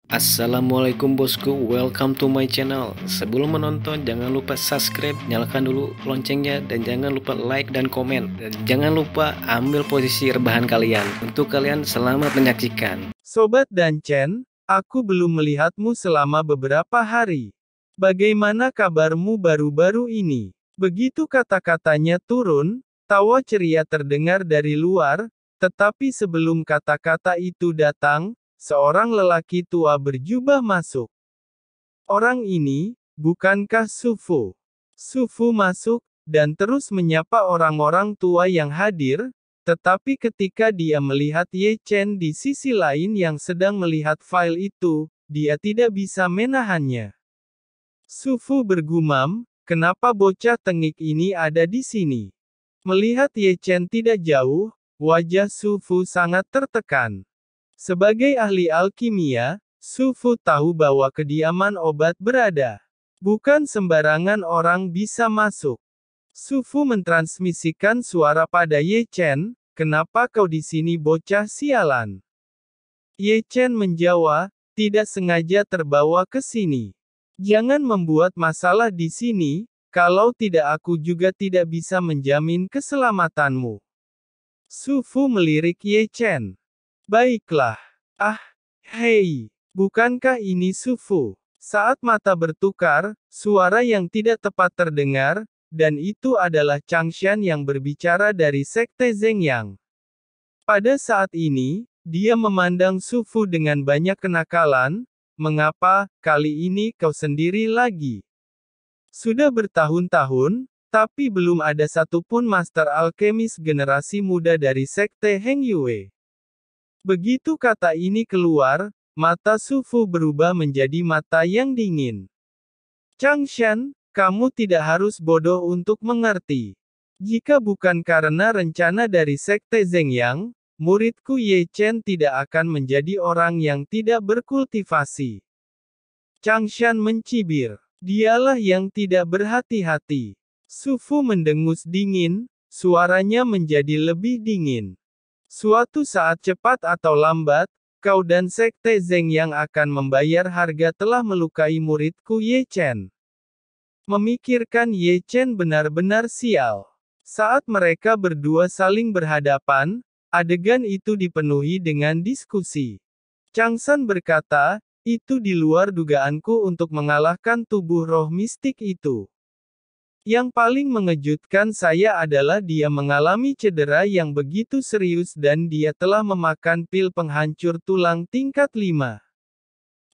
Assalamualaikum bosku, welcome to my channel. Sebelum menonton jangan lupa subscribe, nyalakan dulu loncengnya, dan jangan lupa like dan komen. Dan jangan lupa ambil posisi rebahan kalian. Untuk kalian selamat menyaksikan. Sobat Dancen, aku belum melihatmu selama beberapa hari. Bagaimana kabarmu baru-baru ini? Begitu kata-katanya turun, tawa ceria terdengar dari luar, tetapi sebelum kata-kata itu datang, seorang lelaki tua berjubah masuk. Orang ini, bukankah Sufu? Sufu masuk, dan terus menyapa orang-orang tua yang hadir, tetapi ketika dia melihat Ye Chen di sisi lain yang sedang melihat file itu, dia tidak bisa menahannya. Sufu bergumam, kenapa bocah tengik ini ada di sini? Melihat Ye Chen tidak jauh, wajah Sufu sangat tertekan. Sebagai ahli alkimia, Sufu tahu bahwa kediaman obat berada. Bukan sembarangan orang bisa masuk. Sufu mentransmisikan suara pada Ye Chen, kenapa kau di sini bocah sialan? Ye Chen menjawab, tidak sengaja terbawa ke sini. Jangan membuat masalah di sini, kalau tidak aku juga tidak bisa menjamin keselamatanmu. Sufu melirik Ye Chen. Baiklah. Hei. Bukankah ini Sufu? Saat mata bertukar, suara yang tidak tepat terdengar, dan itu adalah Changshan yang berbicara dari Sekte Zhengyang. Pada saat ini, dia memandang Sufu dengan banyak kenakalan. Mengapa, kali ini kau sendiri lagi? Sudah bertahun-tahun, tapi belum ada satupun master alkemis generasi muda dari Sekte Heng Yue. Begitu kata ini keluar, mata Sufu berubah menjadi mata yang dingin. Changshan, kamu tidak harus bodoh untuk mengerti. Jika bukan karena rencana dari Sekte Zhengyang, muridku Ye Chen tidak akan menjadi orang yang tidak berkultivasi. Changshan mencibir. Dialah yang tidak berhati-hati. Sufu mendengus dingin, suaranya menjadi lebih dingin. Suatu saat cepat atau lambat, kau dan Sekte Zhengyang akan membayar harga telah melukai muridku Ye Chen. Memikirkan Ye Chen benar-benar sial. Saat mereka berdua saling berhadapan, adegan itu dipenuhi dengan diskusi. Changshan berkata, itu di luar dugaanku untuk mengalahkan tubuh roh mistik itu. Yang paling mengejutkan saya adalah dia mengalami cedera yang begitu serius dan dia telah memakan pil penghancur tulang tingkat 5.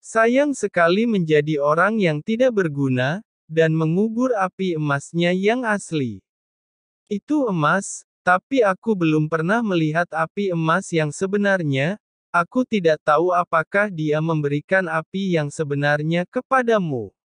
Sayang sekali menjadi orang yang tidak berguna, dan mengubur api emasnya yang asli. Itu emas, tapi aku belum pernah melihat api emas yang sebenarnya, aku tidak tahu apakah dia memberikan api yang sebenarnya kepadamu.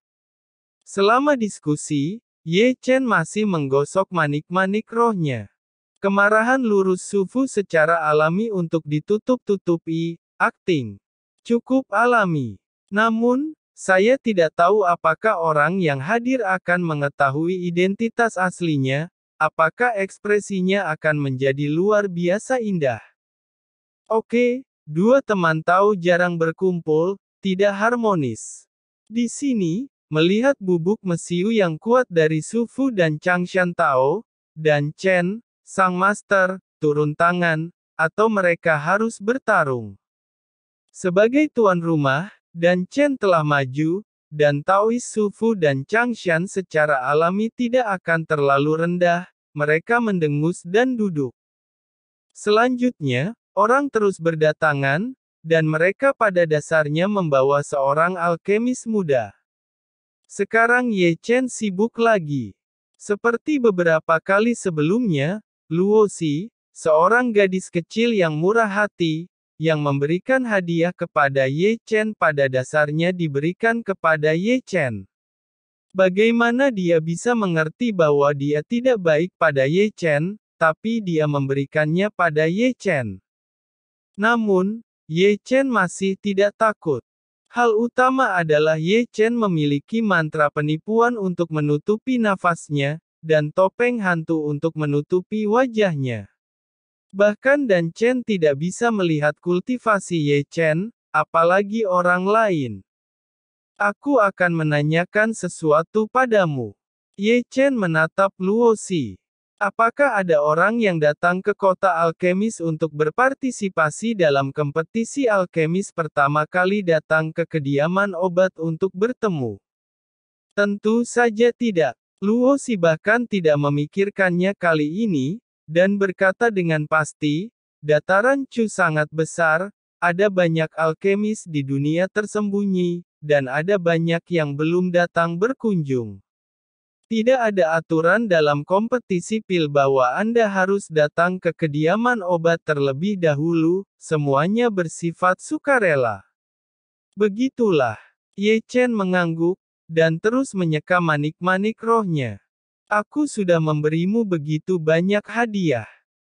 Selama diskusi, Ye Chen masih menggosok manik-manik rohnya. Kemarahan lurus Sufu secara alami untuk ditutup-tutupi, akting. Cukup alami. Namun, saya tidak tahu apakah orang yang hadir akan mengetahui identitas aslinya, apakah ekspresinya akan menjadi luar biasa indah. Oke, dua teman tahu jarang berkumpul, tidak harmonis. Di sini, melihat bubuk mesiu yang kuat dari Sufu dan Changshan Tao, dan Chen, sang master, turun tangan, atau mereka harus bertarung. Sebagai tuan rumah, dan Chen telah maju, dan Taois Sufu dan Changshan secara alami tidak akan terlalu rendah, mereka mendengus dan duduk. Selanjutnya, orang terus berdatangan, dan mereka pada dasarnya membawa seorang alkemis muda. Sekarang Ye Chen sibuk lagi. Seperti beberapa kali sebelumnya, Luo Xi, seorang gadis kecil yang murah hati, yang memberikan hadiah kepada Ye Chen pada dasarnya diberikan kepada Ye Chen. Bagaimana dia bisa mengerti bahwa dia tidak baik pada Ye Chen, tapi dia memberikannya pada Ye Chen. Namun, Ye Chen masih tidak takut. Hal utama adalah Ye Chen memiliki mantra penipuan untuk menutupi nafasnya, dan topeng hantu untuk menutupi wajahnya. Bahkan Dan Chen tidak bisa melihat kultivasi Ye Chen, apalagi orang lain. Aku akan menanyakan sesuatu padamu. Ye Chen menatap Luo Xi. Apakah ada orang yang datang ke kota alkemis untuk berpartisipasi dalam kompetisi alkemis pertama kali datang ke kediaman obat untuk bertemu? Tentu saja tidak. Luo Xi bahkan tidak memikirkannya kali ini, dan berkata dengan pasti, dataran Chu sangat besar, ada banyak alkemis di dunia tersembunyi, dan ada banyak yang belum datang berkunjung. Tidak ada aturan dalam kompetisi pil bahwa Anda harus datang ke kediaman obat terlebih dahulu, semuanya bersifat sukarela. Begitulah. Ye Chen mengangguk, dan terus menyeka manik-manik rohnya. Aku sudah memberimu begitu banyak hadiah.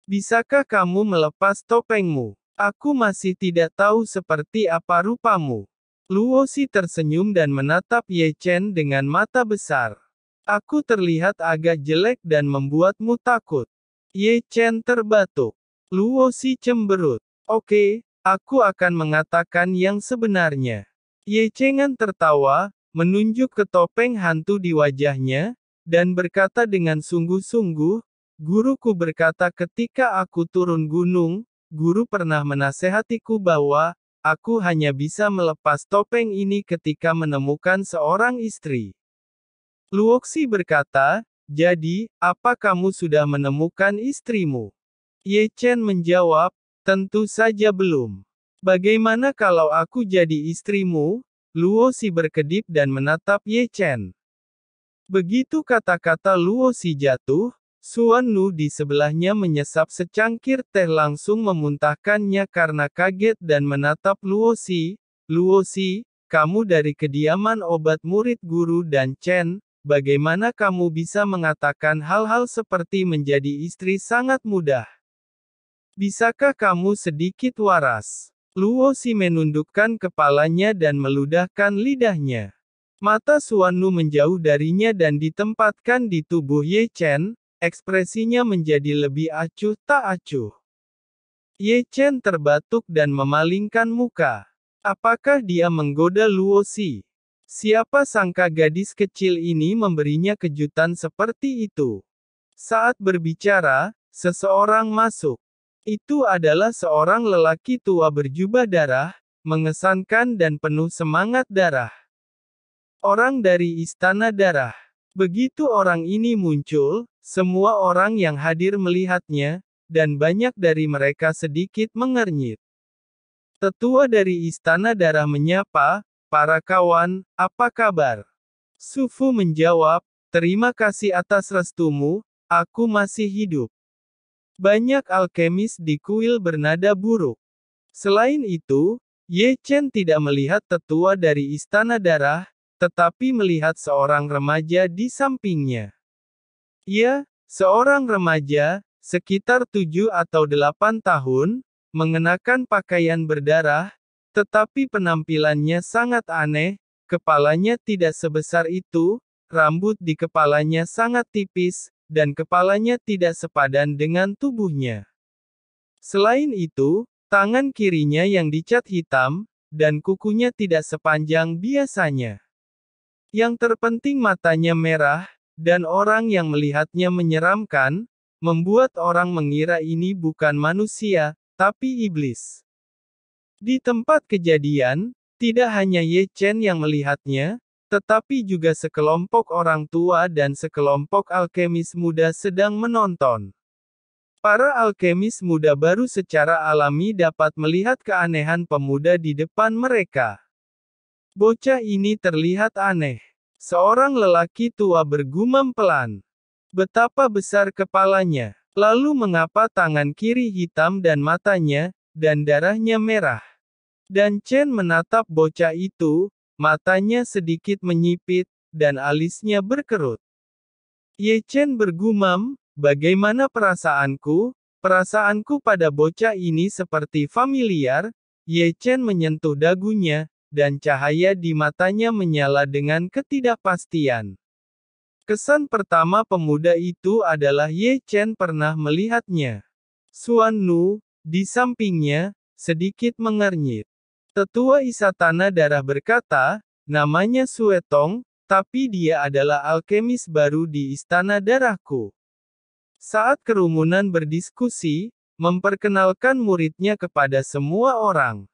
Bisakah kamu melepas topengmu? Aku masih tidak tahu seperti apa rupamu. Luo Xi tersenyum dan menatap Ye Chen dengan mata besar. Aku terlihat agak jelek dan membuatmu takut. Ye Chen terbatuk. Luo Xi cemberut. Oke, aku akan mengatakan yang sebenarnya. Ye Chen tertawa, menunjuk ke topeng hantu di wajahnya, dan berkata dengan sungguh-sungguh, guruku berkata ketika aku turun gunung, guru pernah menasehatiku bahwa, aku hanya bisa melepas topeng ini ketika menemukan seorang istri. Luo Xi berkata, jadi, apa kamu sudah menemukan istrimu? Ye Chen menjawab, tentu saja belum. Bagaimana kalau aku jadi istrimu? Luo Xi berkedip dan menatap Ye Chen. Begitu kata-kata Luo Xi jatuh, Xuan Nu di sebelahnya menyesap secangkir teh langsung memuntahkannya karena kaget dan menatap Luo Xi. Luo Xi, kamu dari kediaman obat murid guru dan Chen, bagaimana kamu bisa mengatakan hal-hal seperti menjadi istri sangat mudah? Bisakah kamu sedikit waras? Luo Xi menundukkan kepalanya dan meludahkan lidahnya. Mata Xuan Nu menjauh darinya dan ditempatkan di tubuh Ye Chen. Ekspresinya menjadi lebih acuh tak acuh. Ye Chen terbatuk dan memalingkan muka. Apakah dia menggoda Luo Xi? Siapa sangka gadis kecil ini memberinya kejutan seperti itu? Saat berbicara, seseorang masuk. Itu adalah seorang lelaki tua berjubah darah, mengesankan dan penuh semangat darah. Orang dari Istana Darah. Begitu orang ini muncul, semua orang yang hadir melihatnya, dan banyak dari mereka sedikit mengernyit. Tetua dari Istana Darah menyapa, para kawan, apa kabar? Su Fu menjawab, terima kasih atas restumu, aku masih hidup. Banyak alkemis di kuil bernada buruk. Selain itu, Ye Chen tidak melihat tetua dari Istana Darah, tetapi melihat seorang remaja di sampingnya. Ia, seorang remaja, sekitar 7 atau 8 tahun, mengenakan pakaian berdarah, tetapi penampilannya sangat aneh, kepalanya tidak sebesar itu, rambut di kepalanya sangat tipis, dan kepalanya tidak sepadan dengan tubuhnya. Selain itu, tangan kirinya yang dicat hitam, dan kukunya tidak sepanjang biasanya. Yang terpenting matanya merah, dan orang yang melihatnya menyeramkan, membuat orang mengira ini bukan manusia, tapi iblis. Di tempat kejadian, tidak hanya Ye Chen yang melihatnya, tetapi juga sekelompok orang tua dan sekelompok alkemis muda sedang menonton. Para alkemis muda baru secara alami dapat melihat keanehan pemuda di depan mereka. Bocah ini terlihat aneh. Seorang lelaki tua bergumam pelan. Betapa besar kepalanya. Lalu mengapa tangan kiri hitam dan matanya, dan darahnya merah? Dan Chen menatap bocah itu, matanya sedikit menyipit, dan alisnya berkerut. Ye Chen bergumam, bagaimana perasaanku? Perasaanku pada bocah ini seperti familiar. Ye Chen menyentuh dagunya, dan cahaya di matanya menyala dengan ketidakpastian. Kesan pertama pemuda itu adalah Ye Chen pernah melihatnya. Xuan Nu, di sampingnya, sedikit mengernyit. Tetua Istana Darah berkata, namanya Suetong, tapi dia adalah alkemis baru di Istana Darahku. Saat kerumunan berdiskusi, memperkenalkan muridnya kepada semua orang.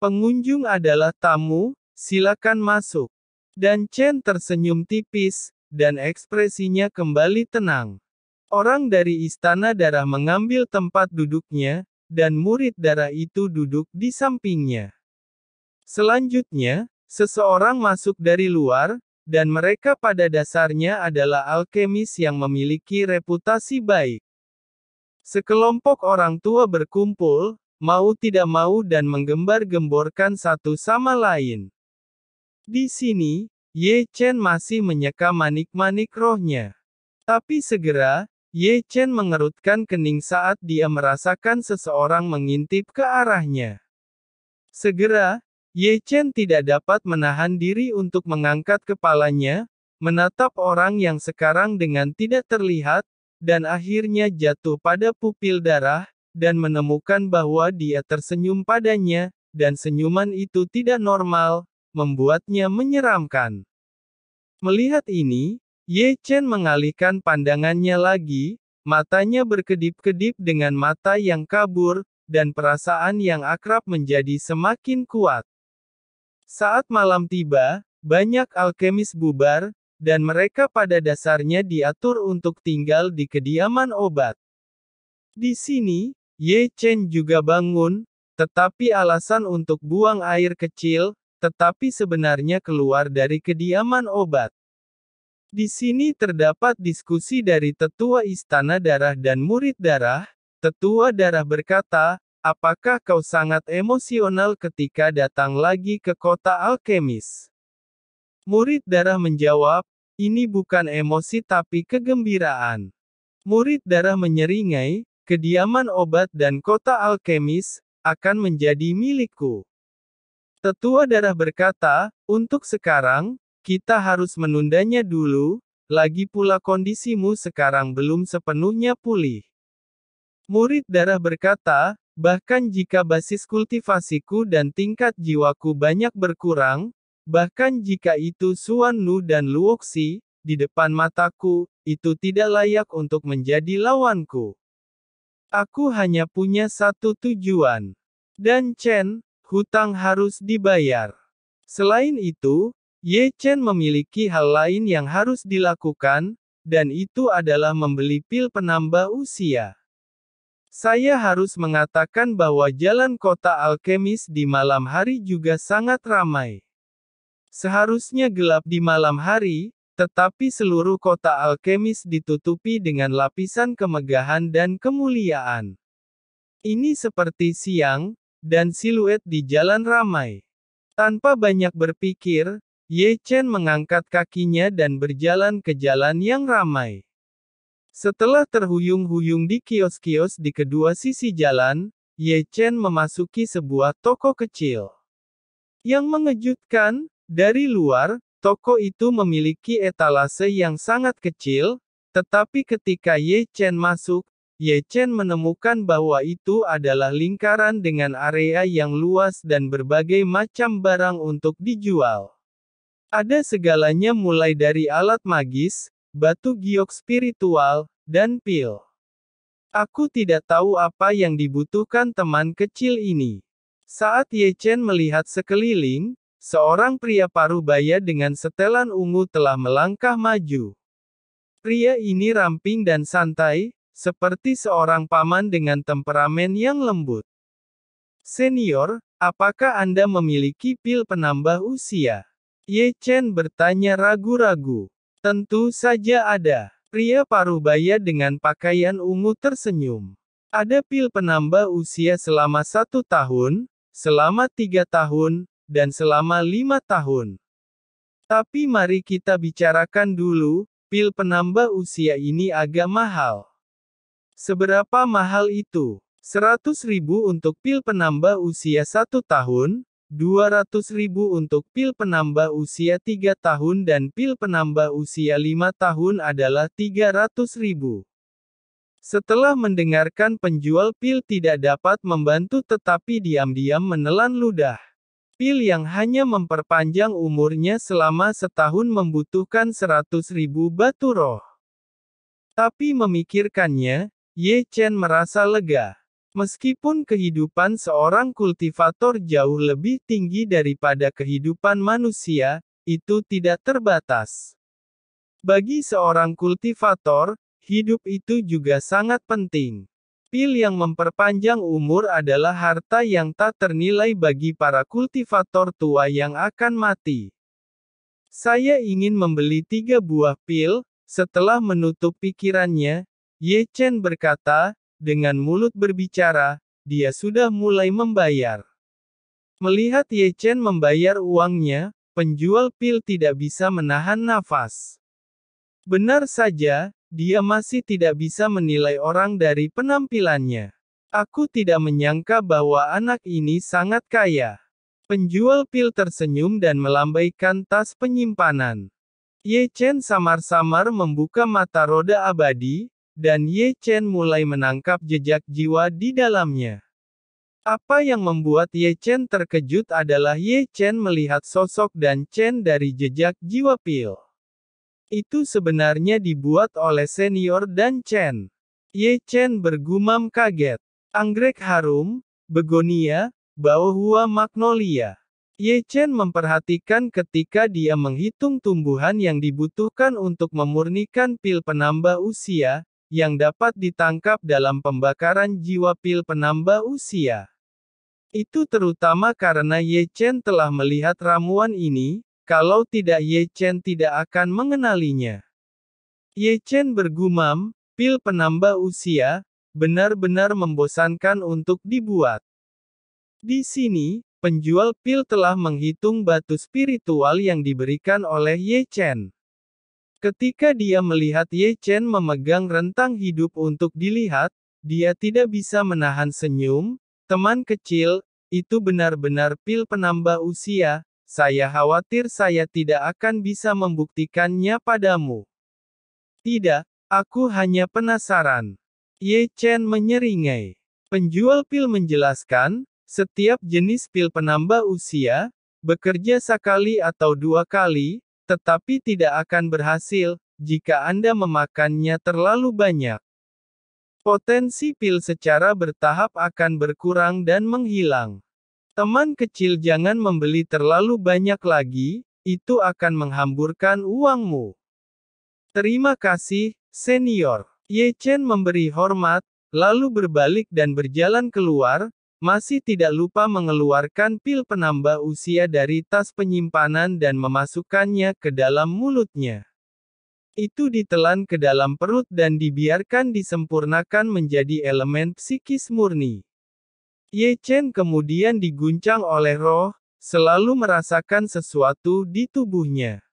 Pengunjung adalah tamu, silakan masuk. Dan Chen tersenyum tipis, dan ekspresinya kembali tenang. Orang dari Istana Darah mengambil tempat duduknya, dan murid darah itu duduk di sampingnya. Selanjutnya, seseorang masuk dari luar, dan mereka pada dasarnya adalah alkemis yang memiliki reputasi baik. Sekelompok orang tua berkumpul, mau tidak mau dan menggembar-gemborkan satu sama lain. Di sini, Ye Chen masih menyeka manik-manik rohnya. Tapi segera, Ye Chen mengerutkan kening saat dia merasakan seseorang mengintip ke arahnya. Segera, Ye Chen tidak dapat menahan diri untuk mengangkat kepalanya, menatap orang yang sekarang dengan tidak terlihat, dan akhirnya jatuh pada pupil darah, dan menemukan bahwa dia tersenyum padanya, dan senyuman itu tidak normal, membuatnya menyeramkan. Melihat ini, Ye Chen mengalihkan pandangannya lagi, matanya berkedip-kedip dengan mata yang kabur, dan perasaan yang akrab menjadi semakin kuat. Saat malam tiba, banyak alkemis bubar, dan mereka pada dasarnya diatur untuk tinggal di kediaman obat. Di sini, Ye Chen juga bangun, tetapi alasan untuk buang air kecil, tetapi sebenarnya keluar dari kediaman obat. Di sini terdapat diskusi dari Tetua Istana Darah dan murid darah. Tetua Darah berkata, apakah kau sangat emosional ketika datang lagi ke kota alkemis? Murid darah menjawab, ini bukan emosi tapi kegembiraan. Murid darah menyeringai, kediaman obat dan kota alkemis, akan menjadi milikku. Tetua Darah berkata, untuk sekarang, kita harus menundanya dulu, lagi pula kondisimu sekarang belum sepenuhnya pulih. Murid darah berkata, bahkan jika basis kultivasiku dan tingkat jiwaku banyak berkurang, bahkan jika itu Xuan Nu dan Luoxi, di depan mataku, itu tidak layak untuk menjadi lawanku. Aku hanya punya satu tujuan. Dan Chen, hutang harus dibayar. Selain itu, Ye Chen memiliki hal lain yang harus dilakukan, dan itu adalah membeli pil penambah usia. Saya harus mengatakan bahwa jalan kota alkemis di malam hari juga sangat ramai. Seharusnya gelap di malam hari, tetapi seluruh kota alkemis ditutupi dengan lapisan kemegahan dan kemuliaan. Ini seperti siang, dan siluet di jalan ramai. Tanpa banyak berpikir, Ye Chen mengangkat kakinya dan berjalan ke jalan yang ramai. Setelah terhuyung-huyung di kios-kios di kedua sisi jalan, Ye Chen memasuki sebuah toko kecil. Yang mengejutkan, dari luar, toko itu memiliki etalase yang sangat kecil, tetapi ketika Ye Chen masuk, Ye Chen menemukan bahwa itu adalah lingkaran dengan area yang luas dan berbagai macam barang untuk dijual. Ada segalanya mulai dari alat magis, batu giok spiritual, dan pil. Aku tidak tahu apa yang dibutuhkan teman kecil ini. Saat Ye Chen melihat sekeliling, seorang pria parubaya dengan setelan ungu telah melangkah maju. Pria ini ramping dan santai, seperti seorang paman dengan temperamen yang lembut. Senior, apakah Anda memiliki pil penambah usia? Ye Chen bertanya ragu-ragu. Tentu saja ada. Pria parubaya dengan pakaian ungu tersenyum. Ada pil penambah usia selama 1 tahun, selama 3 tahun, dan selama 5 tahun. Tapi mari kita bicarakan dulu, pil penambah usia ini agak mahal. Seberapa mahal itu? 100.000 untuk pil penambah usia 1 tahun, 200.000 untuk pil penambah usia 3 tahun dan pil penambah usia 5 tahun adalah 300.000. Setelah mendengarkan penjual pil tidak dapat membantu tetapi diam-diam menelan ludah. Pil yang hanya memperpanjang umurnya selama setahun membutuhkan 100.000 batu roh. Tapi memikirkannya, Ye Chen merasa lega. Meskipun kehidupan seorang kultivator jauh lebih tinggi daripada kehidupan manusia, itu tidak terbatas. Bagi seorang kultivator, hidup itu juga sangat penting. Pil yang memperpanjang umur adalah harta yang tak ternilai bagi para kultivator tua yang akan mati. Saya ingin membeli 3 buah pil. Setelah menutup pikirannya, Ye Chen berkata, dengan mulut berbicara, dia sudah mulai membayar. Melihat Ye Chen membayar uangnya, penjual pil tidak bisa menahan nafas. Benar saja, dia masih tidak bisa menilai orang dari penampilannya. Aku tidak menyangka bahwa anak ini sangat kaya. Penjual pil tersenyum dan melambaikan tas penyimpanan. Ye Chen samar-samar membuka mata roda abadi, dan Ye Chen mulai menangkap jejak jiwa di dalamnya. Apa yang membuat Ye Chen terkejut adalah Ye Chen melihat sosok dan Chen dari jejak jiwa pil. Itu sebenarnya dibuat oleh senior dan Chen. Ye Chen bergumam kaget. Anggrek harum, begonia, bau hua magnolia. Ye Chen memperhatikan ketika dia menghitung tumbuhan yang dibutuhkan untuk memurnikan pil penambah usia, yang dapat ditangkap dalam pembakaran jiwa pil penambah usia. Itu terutama karena Ye Chen telah melihat ramuan ini, kalau tidak Ye Chen tidak akan mengenalinya. Ye Chen bergumam, pil penambah usia, benar-benar membosankan untuk dibuat. Di sini, penjual pil telah menghitung batu spiritual yang diberikan oleh Ye Chen. Ketika dia melihat Ye Chen memegang rentang hidup untuk dilihat, dia tidak bisa menahan senyum. Teman kecil, itu benar-benar pil penambah usia, saya khawatir saya tidak akan bisa membuktikannya padamu. Tidak, aku hanya penasaran. Ye Chen menyeringai. Penjual pil menjelaskan, setiap jenis pil penambah usia, bekerja sekali atau 2 kali, tetapi tidak akan berhasil, jika Anda memakannya terlalu banyak. Potensi pil secara bertahap akan berkurang dan menghilang. Teman kecil jangan membeli terlalu banyak lagi, itu akan menghamburkan uangmu. Terima kasih, senior. Ye Chen memberi hormat, lalu berbalik dan berjalan keluar, masih tidak lupa mengeluarkan pil penambah usia dari tas penyimpanan dan memasukkannya ke dalam mulutnya. Itu ditelan ke dalam perut dan dibiarkan disempurnakan menjadi elemen psikis murni. Ye Chen kemudian diguncang oleh roh, selalu merasakan sesuatu di tubuhnya.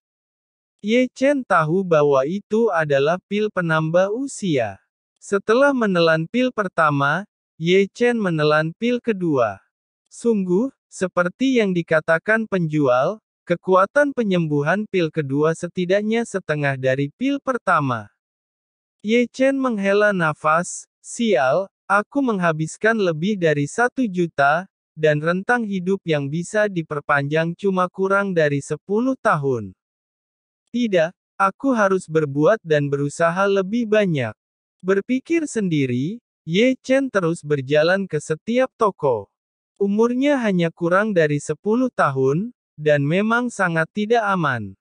Ye Chen tahu bahwa itu adalah pil penambah usia. Setelah menelan pil pertama, Ye Chen menelan pil kedua. Sungguh, seperti yang dikatakan penjual, kekuatan penyembuhan pil kedua setidaknya setengah dari pil pertama. Ye Chen menghela nafas, sial, aku menghabiskan lebih dari 1 juta, dan rentang hidup yang bisa diperpanjang cuma kurang dari 10 tahun. Tidak, aku harus berbuat dan berusaha lebih banyak. Berpikir sendiri, Ye Chen terus berjalan ke setiap toko. Umurnya hanya kurang dari 10 tahun, dan memang sangat tidak aman.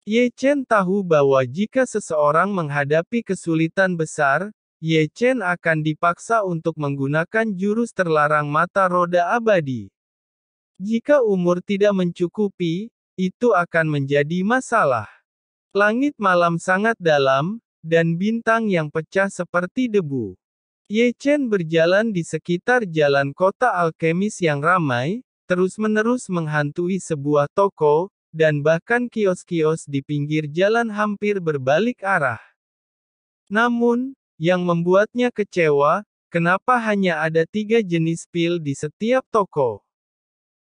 Ye Chen tahu bahwa jika seseorang menghadapi kesulitan besar, Ye Chen akan dipaksa untuk menggunakan jurus terlarang mata roda abadi. Jika umur tidak mencukupi, itu akan menjadi masalah. Langit malam sangat dalam, dan bintang yang pecah seperti debu. Ye Chen berjalan di sekitar jalan kota alkemis yang ramai, terus-menerus menghantui sebuah toko, dan bahkan kios-kios di pinggir jalan hampir berbalik arah. Namun, yang membuatnya kecewa, kenapa hanya ada 3 jenis pil di setiap toko?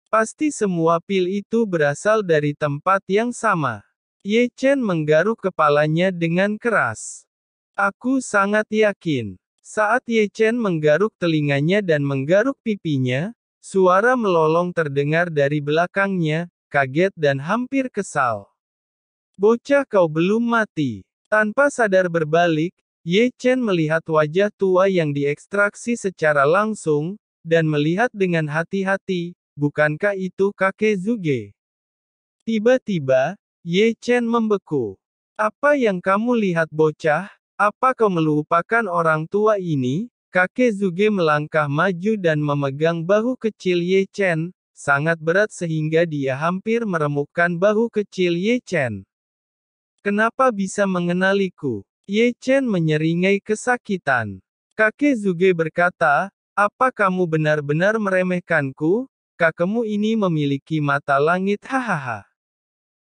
Pasti semua pil itu berasal dari tempat yang sama. Ye Chen menggaruk kepalanya dengan keras. Aku sangat yakin. Saat Ye Chen menggaruk telinganya dan menggaruk pipinya, Suara melolong terdengar dari belakangnya, kaget dan hampir kesal. Bocah, kau belum mati. Tanpa sadar berbalik, Ye Chen melihat wajah tua yang diekstraksi secara langsung, dan melihat dengan hati-hati, bukankah itu kakek Zuge? Tiba-tiba, Ye Chen membeku. Apa yang kamu lihat bocah? Apa kau melupakan orang tua ini? Kakek Zuge melangkah maju dan memegang bahu kecil Ye Chen, sangat berat sehingga dia hampir meremukkan bahu kecil Ye Chen. Kenapa bisa mengenaliku? Ye Chen menyeringai kesakitan. Kakek Zuge berkata, apa kamu benar-benar meremehkanku? Kakekmu ini memiliki mata langit, hahaha.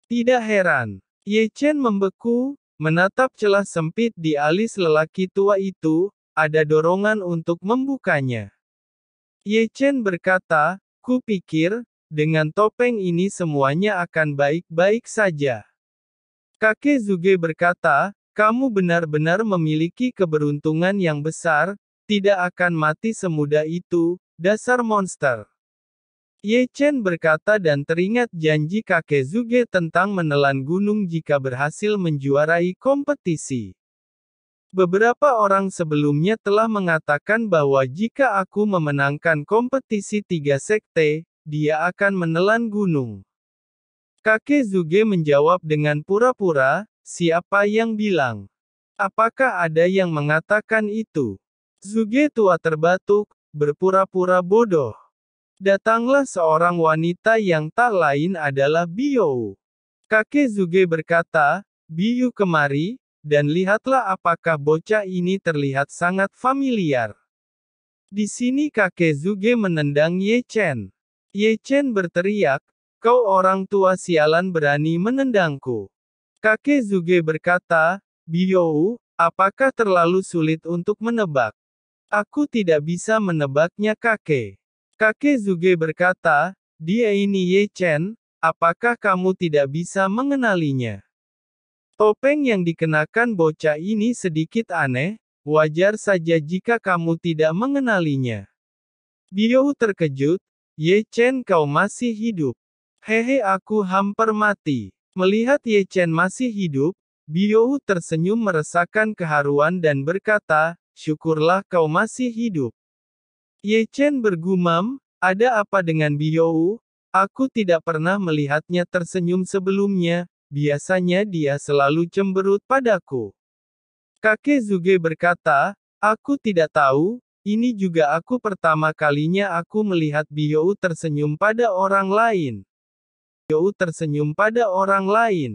Tidak heran. Ye Chen membeku, menatap celah sempit di alis lelaki tua itu, ada dorongan untuk membukanya. Ye Chen berkata, ku pikir, dengan topeng ini semuanya akan baik-baik saja. Kakek Zuge berkata, kamu benar-benar memiliki keberuntungan yang besar, tidak akan mati semudah itu, dasar monster. Ye Chen berkata dan teringat janji kakek Zuge tentang menelan gunung jika berhasil menjuarai kompetisi. Beberapa orang sebelumnya telah mengatakan bahwa jika aku memenangkan kompetisi 3 sekte, dia akan menelan gunung. Kakek Zuge menjawab dengan pura-pura, siapa yang bilang? Apakah ada yang mengatakan itu? Zuge tua terbatuk, berpura-pura bodoh. Datanglah seorang wanita yang tak lain adalah Biyou. Kakek Zuge berkata, Biyu kemari, dan lihatlah apakah bocah ini terlihat sangat familiar. Di sini kakek Zuge menendang Ye Chen. Ye Chen berteriak, kau orang tua sialan berani menendangku. Kakek Zuge berkata, Biyou, apakah terlalu sulit untuk menebak? Aku tidak bisa menebaknya kakek. Kakek Zuge berkata, dia ini Ye Chen, apakah kamu tidak bisa mengenalinya? Topeng yang dikenakan bocah ini sedikit aneh, wajar saja jika kamu tidak mengenalinya. Biyou terkejut, Ye Chen kau masih hidup. Hehe aku hampir mati. Melihat Ye Chen masih hidup, Biyou tersenyum merasakan keharuan dan berkata, syukurlah kau masih hidup. Ye Chen bergumam, ada apa dengan Biyou? Aku tidak pernah melihatnya tersenyum sebelumnya, biasanya dia selalu cemberut padaku. Kakek Zuge berkata, aku tidak tahu, ini juga aku pertama kalinya aku melihat Biyou tersenyum pada orang lain. Biyou tersenyum pada orang lain.